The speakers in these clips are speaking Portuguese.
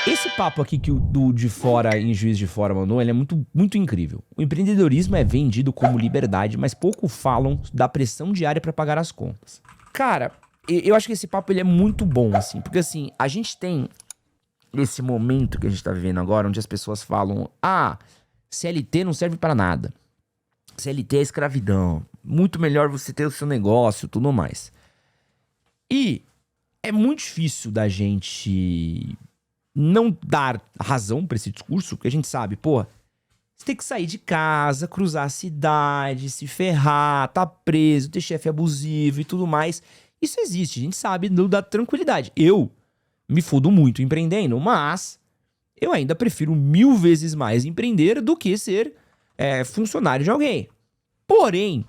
Esse papo aqui que o do de fora em Juiz de Fora mandou, ele é muito, muito incrível. O empreendedorismo é vendido como liberdade, mas pouco falam da pressão diária pra pagar as contas. Cara, eu acho que esse papo ele é muito bom, assim, porque assim, a gente tem esse momento que a gente tá vivendo agora, onde as pessoas falam, CLT não serve pra nada. CLT é escravidão. Muito melhor você ter o seu negócio, tudo mais. E é muito difícil da gente não dar razão pra esse discurso, porque a gente sabe, você tem que sair de casa, cruzar a cidade, se ferrar, tá preso, ter chefe abusivo e tudo mais. Isso existe, a gente sabe da tranquilidade. Eu me fodo muito empreendendo, mas eu ainda prefiro 1000 vezes mais empreender do que ser funcionário de alguém. Porém,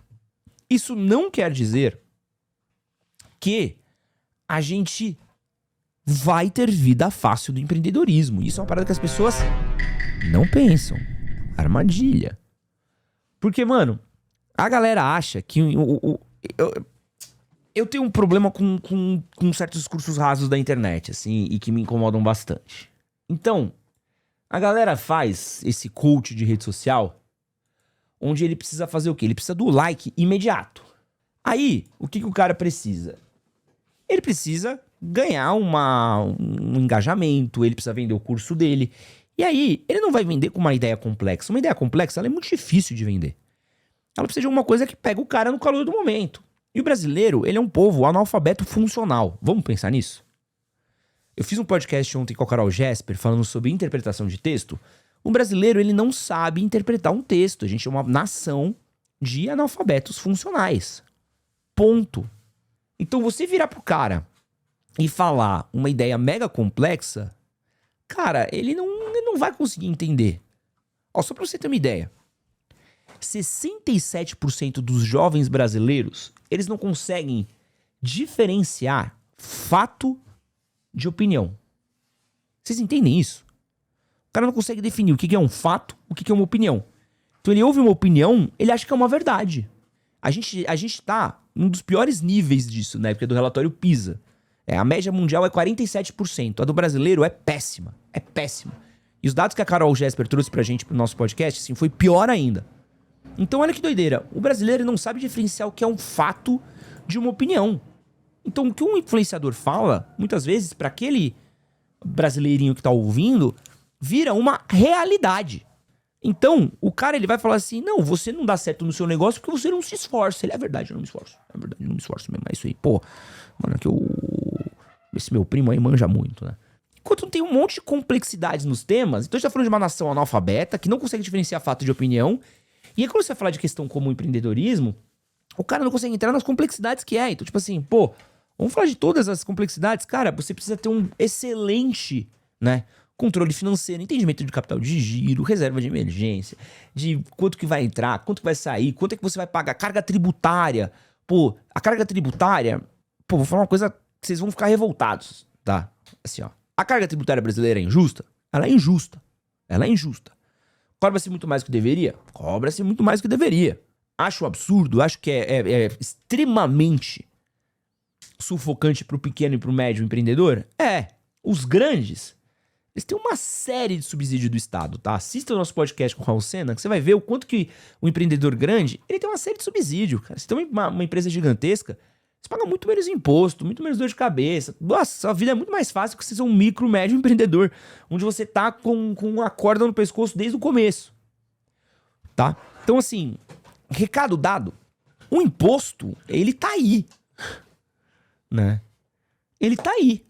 isso não quer dizer que a gente vai ter vida fácil do empreendedorismo. Isso é uma parada que as pessoas não pensam. Armadilha. Porque, mano, a galera acha que... Eu tenho um problema com certos discursos rasos da internet, assim, e que me incomodam bastante. Então, a galera faz esse coach de rede social, onde ele precisa fazer o quê? Ele precisa do like imediato. Aí, o que o cara precisa? Ele precisa ganhar um engajamento, ele precisa vender o curso dele. E aí, ele não vai vender com uma ideia complexa. Uma ideia complexa, ela é muito difícil de vender. Ela precisa de alguma coisa que pega o cara no calor do momento. E o brasileiro, ele é um povo analfabeto funcional. Vamos pensar nisso? Eu fiz um podcast ontem com a Carol Jesper falando sobre interpretação de texto. O brasileiro, ele não sabe interpretar um texto. A gente é uma nação de analfabetos funcionais. Ponto. Então, você virar pro cara e falar uma ideia mega complexa, cara, ele não vai conseguir entender. Ó, só pra você ter uma ideia. 67% dos jovens brasileiros, eles não conseguem diferenciar fato de opinião. Vocês entendem isso? O cara não consegue definir o que é um fato, o que é uma opinião. Então ele ouve uma opinião, ele acha que é uma verdade. A gente tá num dos piores níveis disso, né? Porque é do relatório PISA. A média mundial é 47%. A do brasileiro é péssima. É péssima. E os dados que a Carol Jesper trouxe pra gente pro nosso podcast, assim, foi pior ainda. Então olha que doideira. O brasileiro não sabe diferenciar o que é um fato de uma opinião. Então o que um influenciador fala, muitas vezes, pra aquele brasileirinho que tá ouvindo, vira uma realidade. Então, o cara, ele vai falar assim, não, você não dá certo no seu negócio porque você não se esforça. Ele, é verdade, eu não me esforço. É verdade, eu não me esforço mesmo. É isso aí. Mano, é que esse meu primo aí manja muito, né? Enquanto tem um monte de complexidades nos temas, então a gente tá falando de uma nação analfabeta que não consegue diferenciar fato de opinião. E aí quando você vai falar de questão como empreendedorismo, o cara não consegue entrar nas complexidades que é. Então, tipo assim, vamos falar de todas as complexidades. Cara, você precisa ter um excelente, né, controle financeiro, entendimento de capital de giro, reserva de emergência, de quanto que vai entrar, quanto que vai sair, quanto é que você vai pagar, carga tributária. A carga tributária, vou falar uma coisa que vocês vão ficar revoltados, tá? Assim, ó, a carga tributária brasileira é injusta? Ela é injusta. Ela é injusta. Cobra-se muito mais do que deveria? Cobra-se muito mais do que deveria. Acho absurdo, acho que é extremamente sufocante pro pequeno e pro médio empreendedor? Os grandes, eles têm uma série de subsídio do Estado, tá? Assista o nosso podcast com o Raul Sena, que você vai ver o quanto que o empreendedor grande, ele tem uma série de subsídio, cara. Você tem uma empresa gigantesca, você paga muito menos imposto, muito menos dor de cabeça. Nossa, sua vida é muito mais fácil que você ser um micro, médio empreendedor, onde você tá com uma corda no pescoço desde o começo, tá? Então, assim, recado dado, o imposto, ele tá aí, né? Ele tá aí.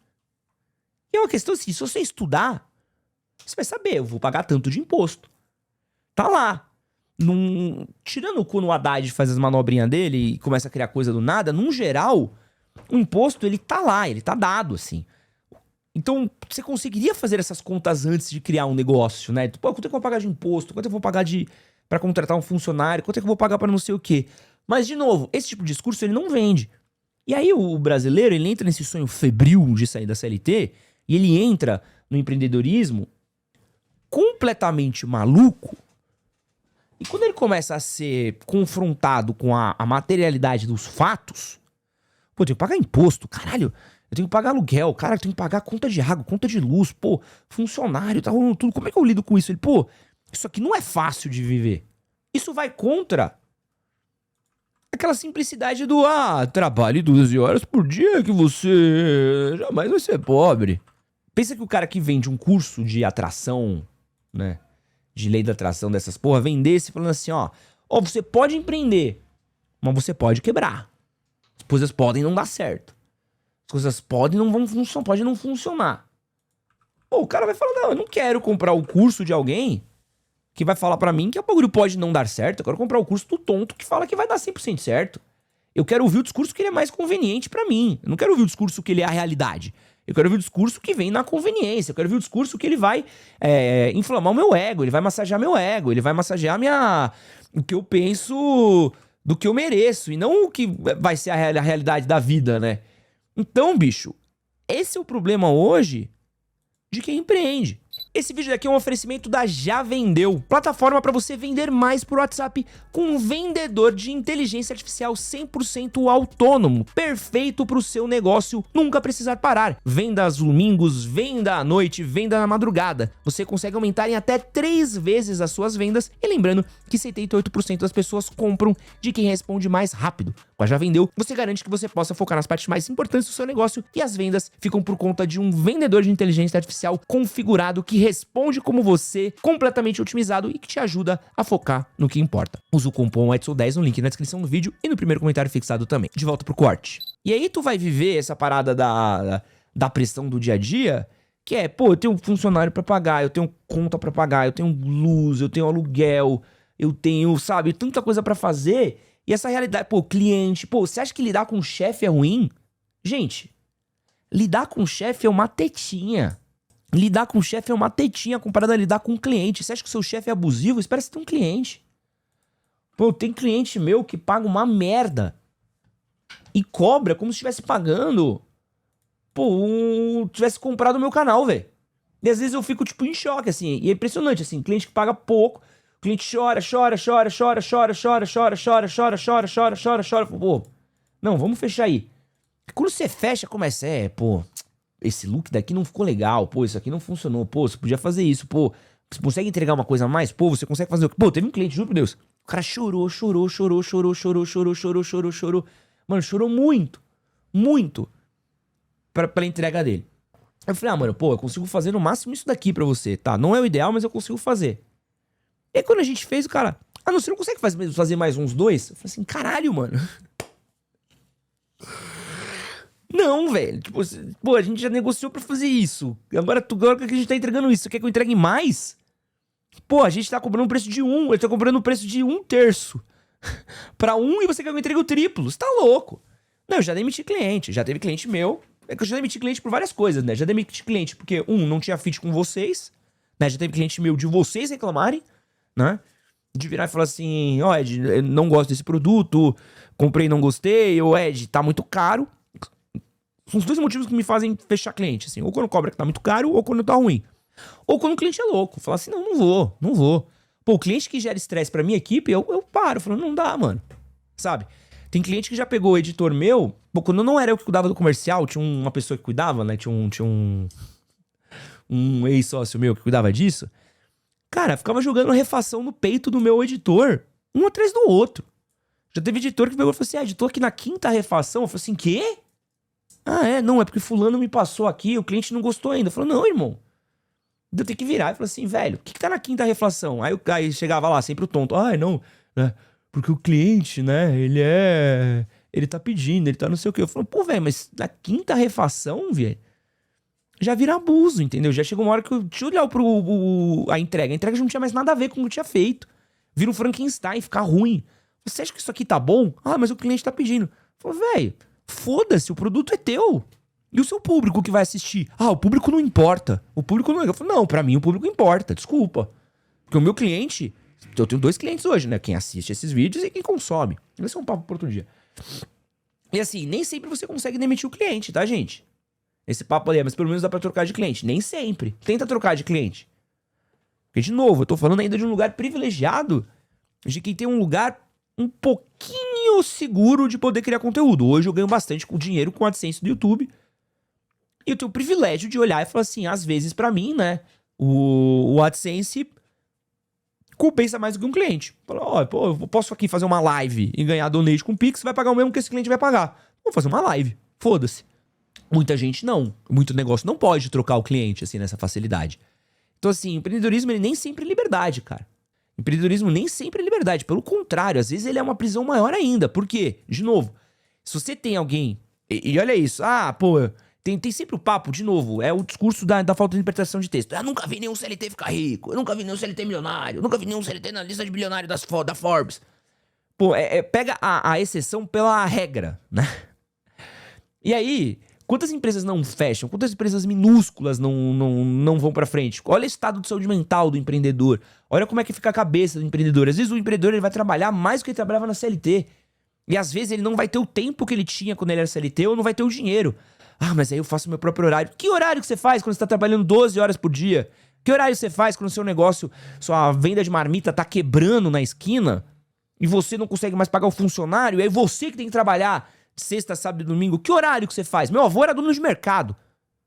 E é uma questão assim, se você estudar, você vai saber, eu vou pagar tanto de imposto. Tá lá. Tirando quando o Haddad faz as manobrinhas dele e começa a criar coisa do nada, num geral, o imposto, ele tá lá, ele tá dado, assim. Então, você conseguiria fazer essas contas antes de criar um negócio, né? Quanto é que eu vou pagar de imposto? Quanto é que eu vou pagar pra contratar um funcionário? Quanto é que eu vou pagar pra não sei o quê? Mas, de novo, esse tipo de discurso, ele não vende. E aí, o brasileiro, ele entra nesse sonho febril de sair da CLT e ele entra no empreendedorismo completamente maluco. E quando ele começa a ser confrontado com a materialidade dos fatos, eu tenho que pagar imposto, caralho. Eu tenho que pagar aluguel, cara, eu tenho que pagar conta de água, conta de luz, pô, funcionário, tá rolando tudo. Como é que eu lido com isso? Ele, pô, isso aqui não é fácil de viver. Isso vai contra aquela simplicidade do, trabalhe 12 horas por dia que você jamais vai ser pobre. Pensa que o cara que vende um curso de atração, né, de lei da atração dessas porra, vendesse falando assim, ó, você pode empreender, mas você pode quebrar. As coisas podem não dar certo. As coisas podem não funcionar. Pô, o cara vai falar, não, eu não quero comprar o curso de alguém que vai falar pra mim que o bagulho pode não dar certo. Eu quero comprar o curso do tonto que fala que vai dar 100% certo. Eu quero ouvir o discurso que ele é mais conveniente pra mim. Eu não quero ouvir o discurso que ele é a realidade. Eu quero ouvir o discurso que vem na conveniência. Eu quero ouvir o discurso que ele vai inflamar o meu ego. Ele vai massagear meu ego. Ele vai massagear o que eu penso do que eu mereço. E não o que vai ser a realidade da vida, né? Então, bicho, esse é o problema hoje de quem empreende. Esse vídeo daqui é um oferecimento da Já Vendeu, plataforma para você vender mais por WhatsApp com um vendedor de inteligência artificial 100% autônomo, perfeito para o seu negócio nunca precisar parar. Venda aos domingos, venda à noite, venda na madrugada. Você consegue aumentar em até 3 vezes as suas vendas e lembrando que 78% das pessoas compram de quem responde mais rápido. Com a Já Vendeu, você garante que você possa focar nas partes mais importantes do seu negócio e as vendas ficam por conta de um vendedor de inteligência artificial configurado que responde como você, completamente otimizado e que te ajuda a focar no que importa. Usa o cupom Edson10 no link na descrição do vídeo e no primeiro comentário fixado também. De volta pro corte. E aí tu vai viver essa parada da pressão do dia a dia, que é, pô, eu tenho um funcionário pra pagar, eu tenho conta pra pagar, eu tenho luz, eu tenho aluguel, eu tenho, sabe, tanta coisa pra fazer. E essa realidade, pô, cliente, pô, você acha que lidar com o chefe é ruim? Gente, lidar com o chefe é uma tetinha. Lidar com o chefe é uma tetinha comparado a lidar com o cliente. Você acha que o seu chefe é abusivo? Espera você ter um cliente. Pô, tem cliente meu que paga uma merda e cobra como se estivesse pagando, pô, tivesse comprado o meu canal, velho. E às vezes eu fico, tipo, em choque, assim. E é impressionante, assim, cliente que paga pouco, o cliente chora. Pô, não, vamos fechar aí. Quando você fecha, começa, pô, esse look daqui não ficou legal, pô, isso aqui não funcionou, pô, você podia fazer isso, pô, você consegue entregar uma coisa a mais? Pô, você consegue fazer o quê? Pô, teve um cliente, juro por Deus, o cara chorou. Mano, chorou muito pela entrega dele. Eu falei, mano, pô, eu consigo fazer no máximo isso daqui pra você, tá? Não é o ideal, mas eu consigo fazer. E aí quando a gente fez, o cara, não, você não consegue fazer mais uns 2? Eu falei assim, caralho, mano. Não, velho. Tipo, pô, a gente já negociou pra fazer isso. Agora que a gente tá entregando isso, você quer que eu entregue mais? Pô, a gente tá cobrando um preço de 1. Ele tá cobrando um preço de 1/3. Pra 1 e você quer que eu entregue o triplo. Você tá louco. Não, eu já demiti cliente. Já teve cliente meu. É que eu já demiti cliente por várias coisas, né? Já demiti cliente porque, não tinha fit com vocês. Né? Já teve cliente meu de vocês reclamarem, né? De virar e falar assim, Ed, eu não gosto desse produto. Comprei e não gostei. Ou, Ed, tá muito caro. São os 2 motivos que me fazem fechar cliente, assim. Ou quando cobra que tá muito caro, ou quando tá ruim. Ou quando o cliente é louco. Fala assim, não vou. Pô, o cliente que gera estresse pra minha equipe, eu paro. Falo, não dá, mano. Sabe? Tem cliente que já pegou o editor meu. Pô, quando não era eu que cuidava do comercial, tinha uma pessoa que cuidava, né? Tinha um ex-sócio meu que cuidava disso. Cara, ficava jogando refação no peito do meu editor. Um atrás do outro. Já teve editor que pegou e falou assim, editor aqui na 5ª refação. Eu falei assim, quê? Não, é porque fulano me passou aqui, o cliente não gostou ainda. Eu falei, não, irmão. Eu tenho que virar e falar assim, velho, o que tá na 5ª reflação? Aí chegava lá, sempre o tonto. Não, né? Porque o cliente, né, ele tá pedindo, ele tá não sei o quê. Eu falo, pô, velho, mas na 5ª refação, velho, já vira abuso, entendeu? Já chegou uma hora que deixa eu olhar a entrega. A entrega já não tinha mais nada a ver com o que eu tinha feito. Vira um Frankenstein, fica ruim. Você acha que isso aqui tá bom? Mas o cliente tá pedindo. Eu falo, velho, foda-se, o produto é teu. E o seu público que vai assistir? O público não importa. O público não... Eu falo, não, pra mim o público importa, desculpa. Porque o meu cliente... Eu tenho 2 clientes hoje, né? Quem assiste esses vídeos e quem consome. Esse é um papo por outro dia. E assim, nem sempre você consegue demitir o cliente, tá, gente? Esse papo ali, mas pelo menos dá pra trocar de cliente. Nem sempre. Tenta trocar de cliente. Porque, de novo, eu tô falando ainda de um lugar privilegiado, de quem tem um lugar um pouquinho seguro de poder criar conteúdo. Hoje eu ganho bastante com dinheiro com a AdSense do YouTube. E eu tenho o privilégio de olhar e falar assim, às vezes pra mim, né, o AdSense compensa mais do que um cliente. Fala, ó, pô, eu posso aqui fazer uma live e ganhar donate com Pix, vai pagar o mesmo que esse cliente vai pagar. Vou fazer uma live, foda-se. Muita gente não. Muito negócio não pode trocar o cliente, assim, nessa facilidade. Então, assim, empreendedorismo, ele nem sempre é liberdade, cara. Empreendedorismo nem sempre é liberdade. Pelo contrário, às vezes ele é uma prisão maior ainda. Por quê? De novo, se você tem alguém... E olha isso. Ah, pô, tem sempre o papo, de novo, é o discurso da falta de interpretação de texto. Eu nunca vi nenhum CLT ficar rico. Eu nunca vi nenhum CLT milionário. Eu nunca vi nenhum CLT na lista de bilionário da Forbes. Pô, pega a exceção pela regra, né? E aí... Quantas empresas não fecham? Quantas empresas minúsculas não vão pra frente? Olha o estado de saúde mental do empreendedor. Olha como é que fica a cabeça do empreendedor. Às vezes o empreendedor ele vai trabalhar mais do que ele trabalhava na CLT. E às vezes ele não vai ter o tempo que ele tinha quando ele era CLT ou não vai ter o dinheiro. Ah, mas aí eu faço meu próprio horário. Que horário que você faz quando você tá trabalhando 12 horas por dia? Que horário você faz quando o seu negócio, sua venda de marmita tá quebrando na esquina e você não consegue mais pagar o funcionário? E aí você que tem que trabalhar sexta, sábado e domingo, que horário que você faz? Meu avô era dono de mercado.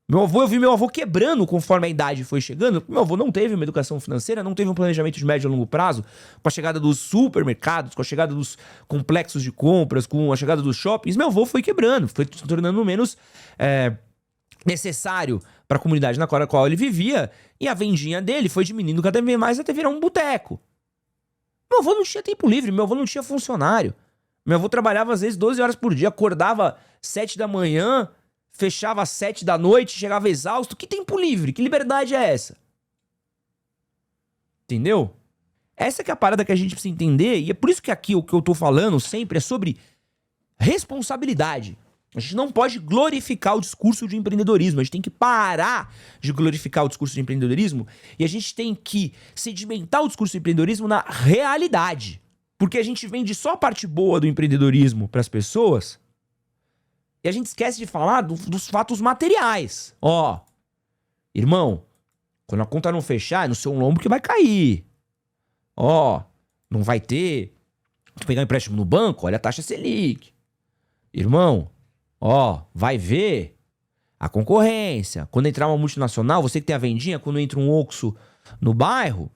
Eu vi meu avô quebrando conforme a idade foi chegando. Meu avô não teve uma educação financeira, não teve um planejamento de médio e longo prazo. Com a chegada dos supermercados, com a chegada dos complexos de compras, com a chegada dos shoppings, meu avô foi quebrando, foi se tornando menos necessário para a comunidade na qual ele vivia. E a vendinha dele foi diminuindo cada vez mais até virar um boteco. Meu avô não tinha tempo livre, meu avô não tinha funcionário. Meu avô trabalhava às vezes 12 horas por dia, acordava 7 da manhã, fechava às 7 da noite, chegava exausto. Que tempo livre? Que liberdade é essa? Entendeu? Essa que é a parada que a gente precisa entender, e é por isso que aqui o que eu tô falando sempre é sobre responsabilidade. A gente não pode glorificar o discurso de empreendedorismo, a gente tem que parar de glorificar o discurso de empreendedorismo e a gente tem que sedimentar o discurso de empreendedorismo na realidade. Porque a gente vende só a parte boa do empreendedorismo para as pessoas e a gente esquece de falar dos fatos materiais. Ó, irmão, quando a conta não fechar, é no seu lombo que vai cair. Ó, não vai ter... Tu pegar um empréstimo no banco, olha a taxa Selic. Irmão, ó, vai ver a concorrência. Quando entrar uma multinacional, você que tem a vendinha, quando entra um Oxxo no bairro,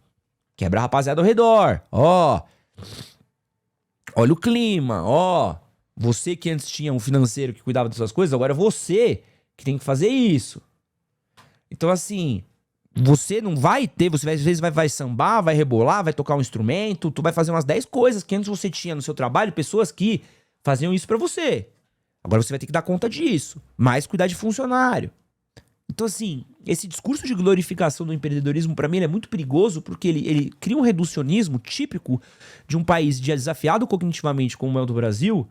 quebra a rapaziada ao redor. Ó... Olha o clima, ó. Você que antes tinha um financeiro que cuidava dessas coisas, agora é você que tem que fazer isso. Então, assim, você não vai ter, você às vezes vai sambar, vai rebolar, vai tocar um instrumento, tu vai fazer umas 10 coisas que antes você tinha no seu trabalho, pessoas que faziam isso pra você. Agora você vai ter que dar conta disso, mais cuidar de funcionário. Então, assim, esse discurso de glorificação do empreendedorismo, pra mim, ele é muito perigoso porque ele cria um reducionismo típico de um país desafiado cognitivamente como é o do Brasil,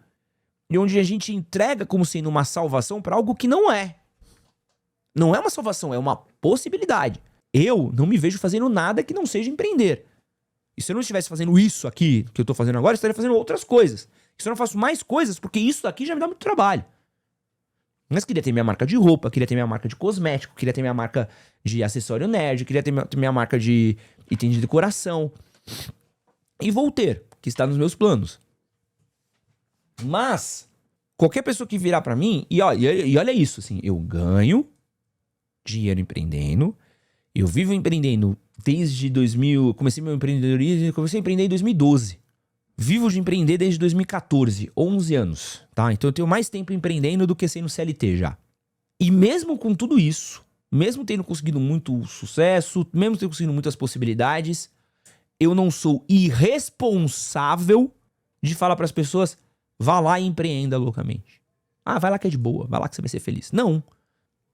e onde a gente entrega como sendo uma salvação pra algo que não é. Não é uma salvação, é uma possibilidade. Eu não me vejo fazendo nada que não seja empreender. E se eu não estivesse fazendo isso aqui, que eu tô fazendo agora, eu estaria fazendo outras coisas. E se eu não faço mais coisas, porque isso daqui já me dá muito trabalho. Mas queria ter minha marca de roupa, queria ter minha marca de cosmético, queria ter minha marca de acessório nerd, queria ter minha marca de item de decoração. E vou ter, que está nos meus planos. Mas, qualquer pessoa que virar pra mim, e olha isso, assim, eu ganho dinheiro empreendendo, eu vivo empreendendo desde 2000, comecei meu empreendedorismo, comecei a empreender em 2012. Vivo de empreender desde 2014, 11 anos, tá? Então eu tenho mais tempo empreendendo do que sendo CLT já. E mesmo com tudo isso, mesmo tendo conseguido muito sucesso, mesmo tendo conseguido muitas possibilidades, eu não sou irresponsável de falar pras pessoas, vá lá e empreenda loucamente. Ah, vai lá que é de boa, vai lá que você vai ser feliz. Não.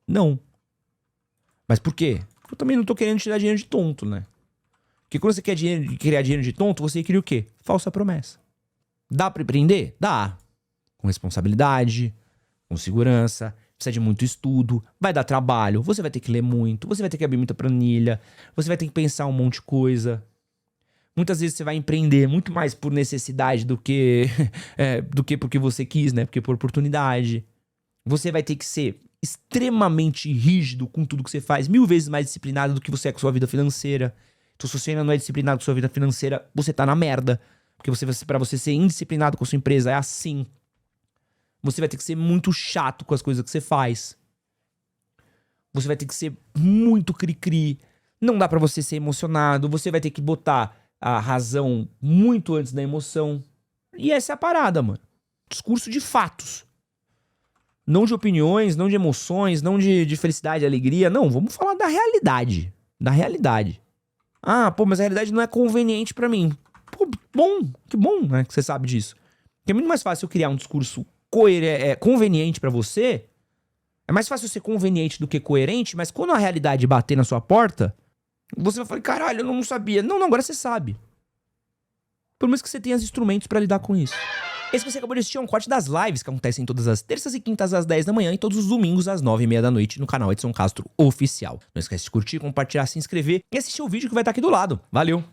Não. Mas por quê? Porque eu também não tô querendo te dar dinheiro de tonto, né? Porque quando você quer criar dinheiro de tonto, você cria o quê? Falsa promessa. Dá pra empreender? Dá. Com responsabilidade, com segurança, precisa de muito estudo, vai dar trabalho, você vai ter que ler muito, você vai ter que abrir muita planilha, você vai ter que pensar um monte de coisa. Muitas vezes você vai empreender muito mais por necessidade do que porque você quis, né? Porque por oportunidade. Você vai ter que ser extremamente rígido com tudo que você faz, 1000 vezes mais disciplinado do que você é com a sua vida financeira. Então, se você ainda não é disciplinado com a sua vida financeira, você tá na merda. Porque pra você ser indisciplinado com a sua empresa é assim. Você vai ter que ser muito chato com as coisas que você faz. Você vai ter que ser muito cri-cri. Não dá pra você ser emocionado. Você vai ter que botar a razão muito antes da emoção. E essa é a parada, mano. Discurso de fatos. Não de opiniões, não de emoções, não de felicidade, alegria. Não, vamos falar da realidade. Da realidade. Ah, pô, mas a realidade não é conveniente pra mim. Pô, bom, que bom, né, que você sabe disso. Porque é muito mais fácil eu criar um discurso conveniente pra você. É mais fácil ser conveniente do que coerente, mas quando a realidade bater na sua porta, você vai falar, caralho, eu não sabia. Não, agora você sabe. Pelo menos que você tenha os instrumentos pra lidar com isso. Esse que você acabou de assistir é um corte das lives que acontecem todas as terças e quintas às 10 da manhã e todos os domingos às 9h30 da noite no canal Edson Castro Oficial. Não esquece de curtir, compartilhar, se inscrever e assistir o vídeo que vai estar aqui do lado. Valeu!